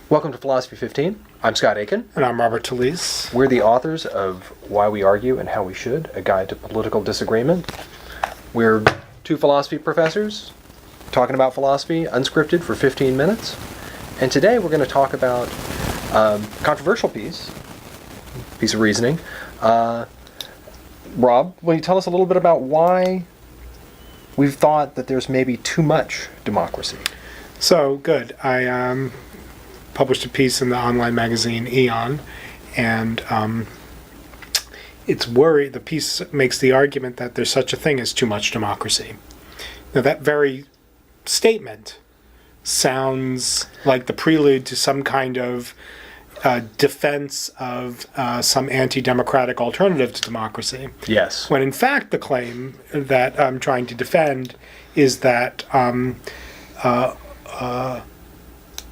Welcome to Philosophy15. I'm Scott Aikin. And I'm Robert Talisse. We're the authors of Why We Argue and How We Should, a guide to political disagreement. We're two philosophy professors talking about philosophy, unscripted, for 15 minutes. And today we're going to talk about a controversial piece of reasoning. Rob, will you tell us a little bit about why we've thought that there's maybe too much democracy? So, good. I published a piece in the online magazine Aeon, and the piece makes the argument that there's such a thing as too much democracy. Now, that very statement sounds like the prelude to some kind of defense of some anti-democratic alternative to democracy. Yes. When in fact the claim that I'm trying to defend is that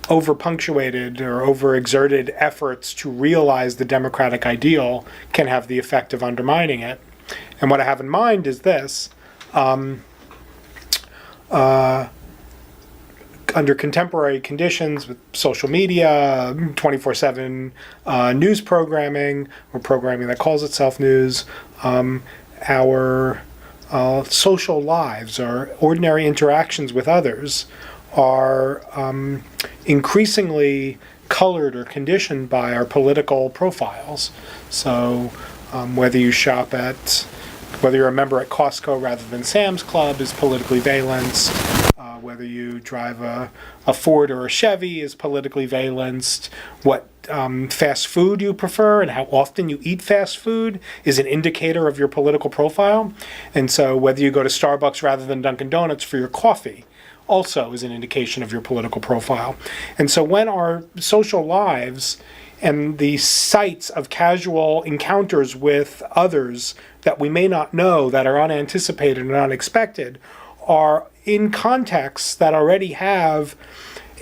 over-punctuated or over-exerted efforts to realize the democratic ideal can have the effect of undermining it. And what I have in mind is this. Under contemporary conditions with social media, 24/7 news programming, or programming that calls itself news, our social lives, our ordinary interactions with others are increasingly colored or conditioned by our political profiles. So whether you're a member at Costco rather than Sam's Club is politically valenced. Whether you drive a Ford or a Chevy is politically valenced. What fast food you prefer and how often you eat fast food is an indicator of your political profile. And so whether you go to Starbucks rather than Dunkin' Donuts for your coffee also is an indication of your political profile. And so when our social lives and the sites of casual encounters with others that we may not know, that are unanticipated and unexpected, are in contexts that already have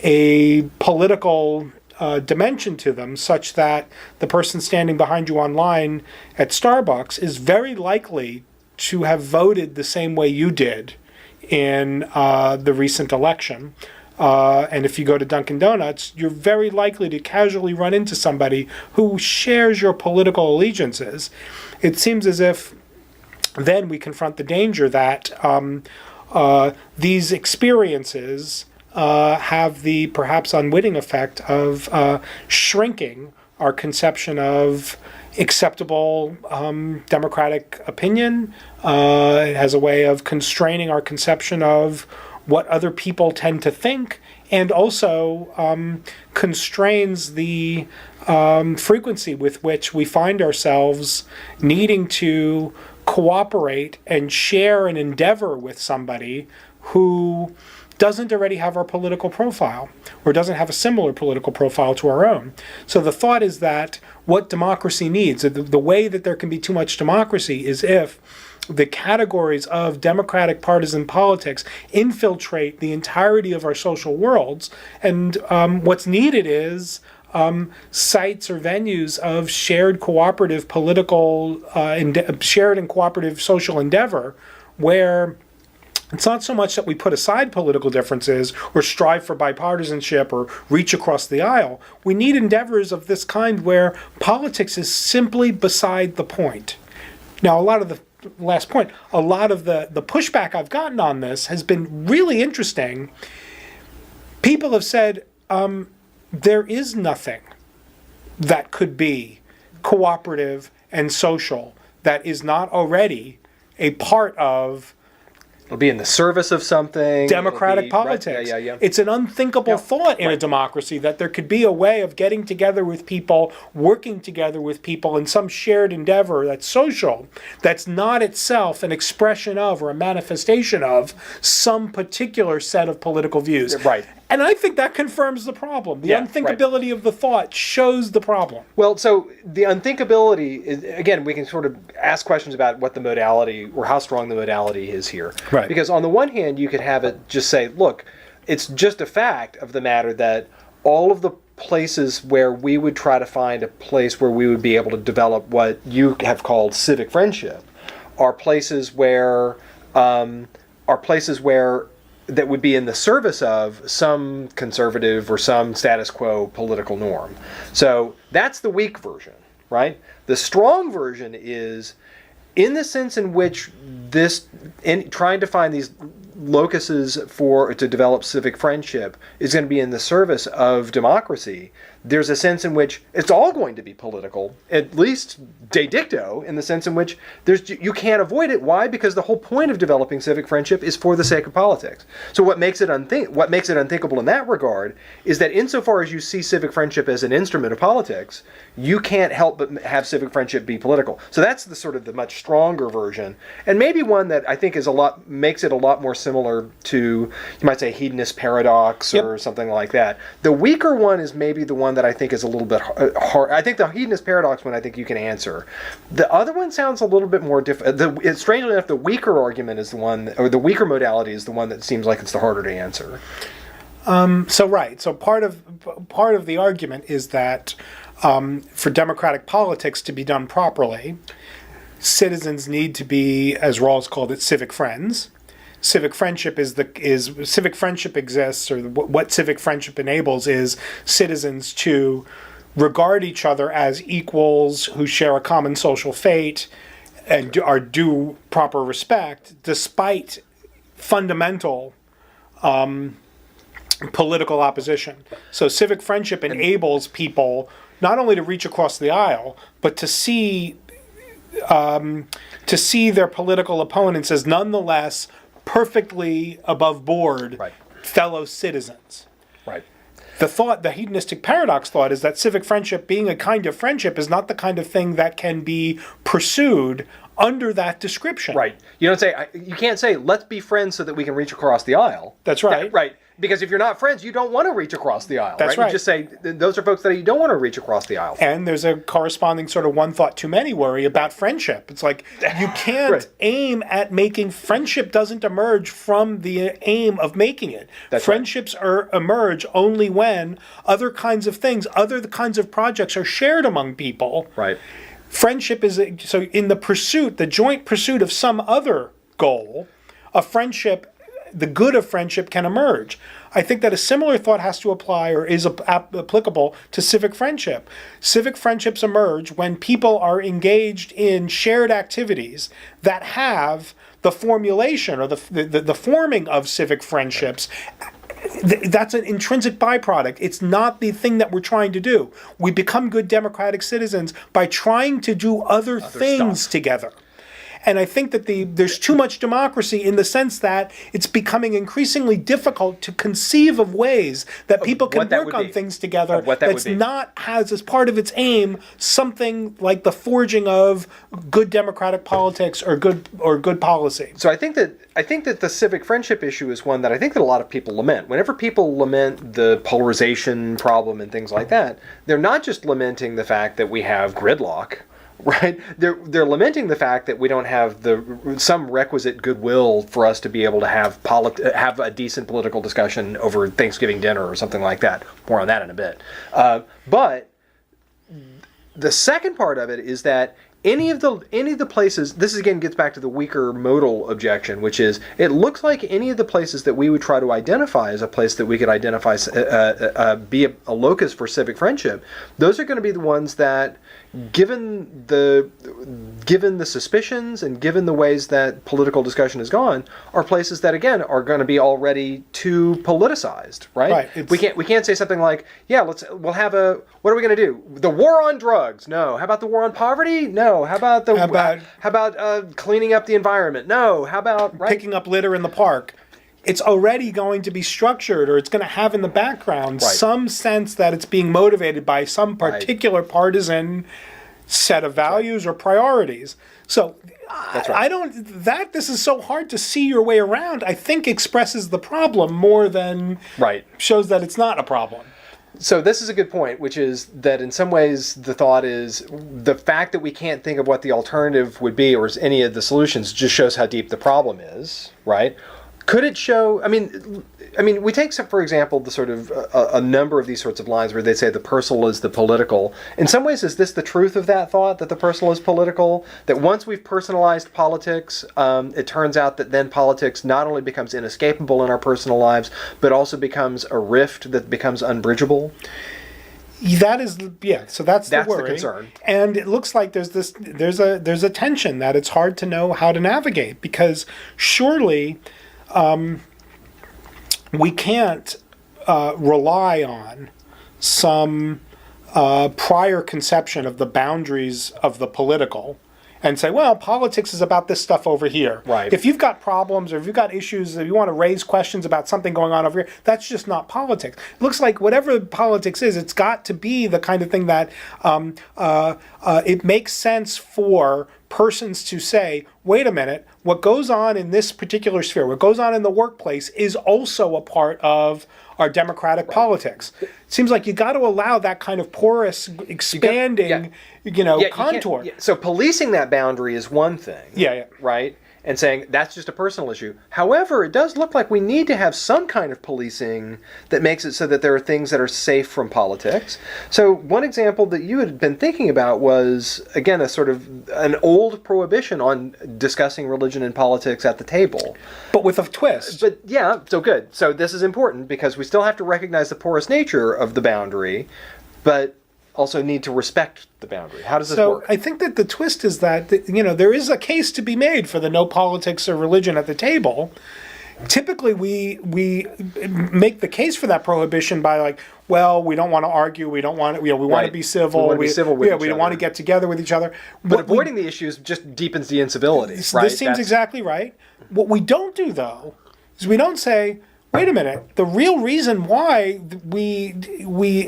a political dimension to them, such that the person standing behind you online at Starbucks is very likely to have voted the same way you did in the recent election. And if you go to Dunkin' Donuts, you're very likely to casually run into somebody who shares your political allegiances. It seems as if then we confront the danger that these experiences have the perhaps unwitting effect of shrinking our conception of acceptable democratic opinion. It has a way of constraining our conception of what other people tend to think, and also constrains the frequency with which we find ourselves needing to cooperate and share an endeavor with somebody who doesn't already have our political profile or doesn't have a similar political profile to our own. So the thought is that what democracy needs, the way that there can be too much democracy, is if the categories of democratic partisan politics infiltrate the entirety of our social worlds, and what's needed is sites or venues of shared cooperative political, shared and cooperative social endeavor, where it's not so much that we put aside political differences or strive for bipartisanship or reach across the aisle. We need endeavors of this kind where politics is simply beside the point. Now, a lot of the pushback I've gotten on this has been really interesting. People have said, there is nothing that could be cooperative and social that is not already a part of It'll be in the service of something. Democratic politics. Right. Yeah. It's an unthinkable thought in a democracy that there could be a way of getting together with people, working together with people in some shared endeavor that's social, that's not itself an expression of or a manifestation of some particular set of political views. Right. And I think that confirms the problem. The unthinkability of the thought shows the problem. Well, so the unthinkability is, again, we can sort of ask questions about what the modality or how strong the modality is here. Right. Because on the one hand, you could have it just say, look, it's just a fact of the matter that all of the places where we would try to find a place where we would be able to develop what you have called civic friendship are places where that would be in the service of some conservative or some status quo political norm. So that's the weak version, right? The strong version is in the sense in which trying to find these locuses to develop civic friendship is going to be in the service of democracy. There's a sense in which it's all going to be political, at least de dicto, in the sense in which you can't avoid it. Why? Because the whole point of developing civic friendship is for the sake of politics. So what makes it unthinkable in that regard is that insofar as you see civic friendship as an instrument of politics, you can't help but have civic friendship be political. So that's the sort of the much stronger version, and maybe one that I think makes it a lot more similar to, you might say, hedonist paradox or something like that. The weaker one is maybe the one that I think is a little bit hard. I think the hedonist paradox one I think you can answer. The other one sounds a little bit more difficult. Strangely enough, the weaker argument is the one, or the weaker modality is the one that seems like it's the harder to answer. So part of the argument is that for democratic politics to be done properly, citizens need to be, as Rawls called it, civic friends. Civic friendship civic friendship exists, or what civic friendship enables is citizens to regard each other as equals who share a common social fate and are due proper respect, despite fundamental political opposition. So civic friendship enables people not only to reach across the aisle, but to see their political opponents as nonetheless perfectly above board fellow citizens. Right. The hedonistic paradox thought is that civic friendship, being a kind of friendship, is not the kind of thing that can be pursued under that description. Right. You can't say, let's be friends so that we can reach across the aisle. That's right. Right. Because if you're not friends, you don't want to reach across the aisle. That's right. You just say, those are folks that you don't want to reach across the aisle. And there's a corresponding sort of one thought too many worry about friendship. It's like, you can't aim at making, friendship doesn't emerge from the aim of making it. Friendships emerge only when other kinds of things, other kinds of projects are shared among people. Right. Friendship is, so in the joint pursuit of some other goal, a friendship, the good of friendship can emerge. I think that a similar thought has to apply, or is applicable, to civic friendship. Civic friendships emerge when people are engaged in shared activities that have the formulation or the forming of civic friendships. That's an intrinsic byproduct. It's not the thing that we're trying to do. We become good democratic citizens by trying to do other things stuff together. And I think that there's too much democracy in the sense that it's becoming increasingly difficult to conceive of ways that people can work on things together that's not has as part of its aim something like the forging of good democratic politics or good policy. So I think that the civic friendship issue is one that I think that a lot of people lament. Whenever people lament the polarization problem and things like that, they're not just lamenting the fact that we have gridlock. Right, they're lamenting the fact that we don't have some requisite goodwill for us to be able to have a decent political discussion over Thanksgiving dinner or something like that. More on that in a bit. But the second part of it is that any of the places, this again gets back to the weaker modal objection, which is it looks like any of the places that we would try to identify as a place that we could identify be a locus for civic friendship. Those are going to be the ones that, given the suspicions and given the ways that political discussion has gone, are places that again are going to be already too politicized, right? We can't say something like, what are we going to do? The war on drugs? No. How about the war on poverty? No. How about cleaning up the environment? No. How about picking up litter in the park? It's already going to be structured, or it's going to have in the background some sense that it's being motivated by some particular partisan set of values or priorities. So this is so hard to see your way around, I think expresses the problem more than shows that it's not a problem. So this is a good point, which is that in some ways the thought is the fact that we can't think of what the alternative would be or any of the solutions just shows how deep the problem is, right? Could it show, I mean, we take, for example, the sort of a number of these sorts of lines where they say the personal is the political. In some ways, is this the truth of that thought, that the personal is political? That once we've personalized politics, it turns out that then politics not only becomes inescapable in our personal lives, but also becomes a rift that becomes unbridgeable? That is, yeah. So that's the worry. The concern. And it looks like there's a tension that it's hard to know how to navigate, because surely we can't rely on some prior conception of the boundaries of the political and say, well, politics is about this stuff over here. Right. If you've got problems or if you've got issues, if you want to raise questions about something going on over here, that's just not politics. It looks like whatever politics is, it's got to be the kind of thing that it makes sense for persons to say, wait a minute, what goes on in this particular sphere, what goes on in the workplace is also a part of our democratic politics. It seems like you got to allow that kind of porous, expanding, contour. So policing that boundary is one thing. Yeah. Right? And saying that's just a personal issue. However, it does look like we need to have some kind of policing that makes it so that there are things that are safe from politics. So one example that you had been thinking about was, again, a sort of an old prohibition on discussing religion and politics at the table. But with a twist. But yeah, so good. So this is important because we still have to recognize the porous nature of the boundary, but also need to respect the boundary. How does this work? So I think that the twist is that, there is a case to be made for the no politics or religion at the table. Typically, we make the case for that prohibition by like, well, we don't want to argue, we don't want to, we want to be civil, we want to be civil with each we don't other. want to get together with each other. But avoiding the issues just deepens the incivility. Right? This seems exactly right. What we don't do though is we don't say, wait a minute, the real reason why we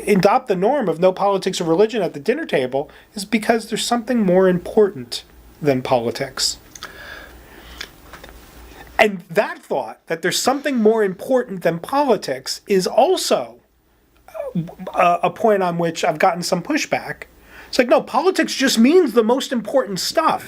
adopt the norm of no politics or religion at the dinner table is because there's something more important than politics. And that thought, that there's something more important than politics, is also a point on which I've gotten some pushback. It's like, no, politics just means the most important stuff.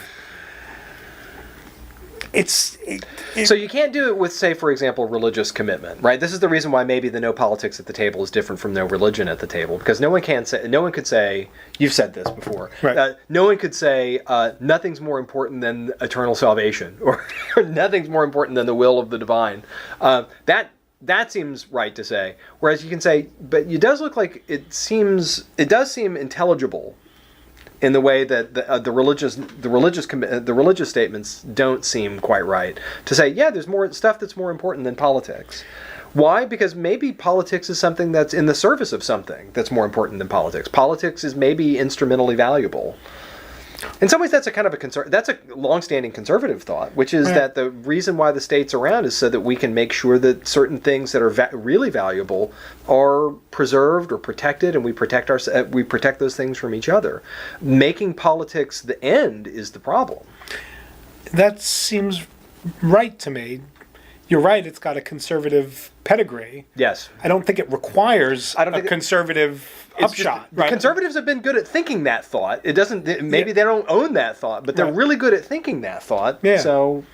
So you can't do it with, say, for example, religious commitment, right? This is the reason why maybe the no politics at the table is different from no religion at the table, because no one could say, you've said this before, right. No one could say nothing's more important than eternal salvation, or nothing's more important than the will of the divine. That seems right to say. Whereas you can say, but it does look like it does seem intelligible in the way that the religious statements don't seem quite right. To say, yeah, there's more stuff that's more important than politics. Why? Because maybe politics is something that's in the service of something that's more important than politics. Politics is maybe instrumentally valuable. In some ways, that's that's a long-standing conservative thought, which is that the reason why the state's around is so that we can make sure that certain things that are really valuable are preserved or protected, and we protect those things from each other. Making politics the end is the problem. That seems right to me. You're right, it's got a conservative pedigree. Yes. I don't think it requires a conservative upshot. Right? Conservatives have been good at thinking that thought. It doesn't. Maybe they don't own that thought, but they're really good at thinking that thought. Yeah. So,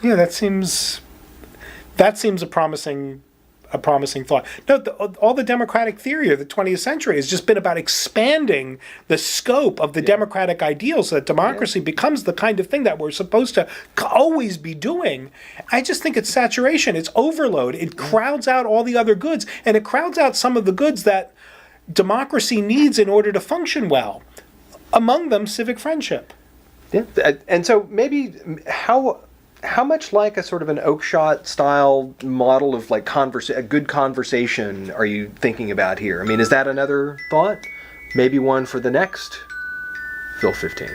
yeah, that seems a promising thought. No, all the democratic theory of the 20th century has just been about expanding the scope of the democratic ideals so that democracy becomes the kind of thing that we're supposed to always be doing. I just think it's saturation. It's overload. It crowds out all the other goods, and it crowds out some of the goods that democracy needs in order to function well. Among them, civic friendship. Yeah, and so maybe how much like a sort of an Oakeshott style model of like a good conversation are you thinking about here? I mean, is that another thought? Maybe one for the next Phil 15.